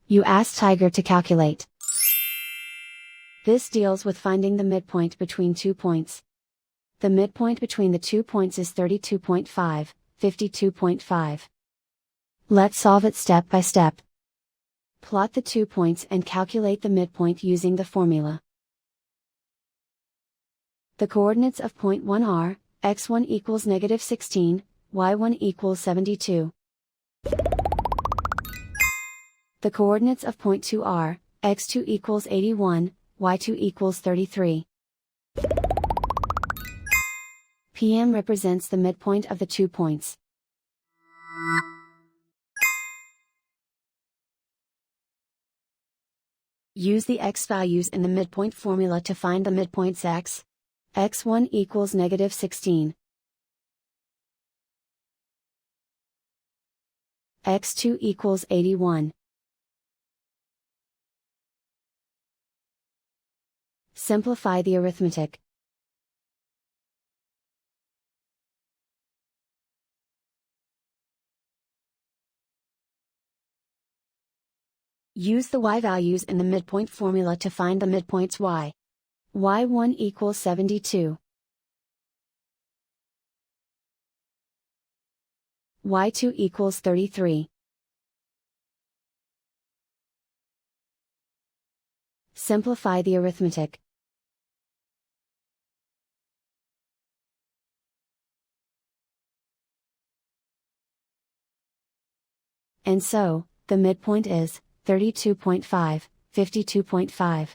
You ask Tiger to calculate. This deals with finding the midpoint between 2 points. The midpoint between the 2 points is 32.5, 52.5. Let's solve it step by step. Plot the 2 points and calculate the midpoint using the formula. The coordinates of point 1 are, x1 equals -16, y1 equals 72. The coordinates of point 2 are, x2 equals 81, y2 equals 33. PM represents the midpoint of the 2 points. Use the x values in the midpoint formula to find the midpoints x. x1 equals -16. x2 equals 81. Simplify the arithmetic. Use the y values in the midpoint formula to find the midpoints y. y1 equals 72. y2 equals 33. Simplify the arithmetic. And so, the midpoint is 32.5, 52.5.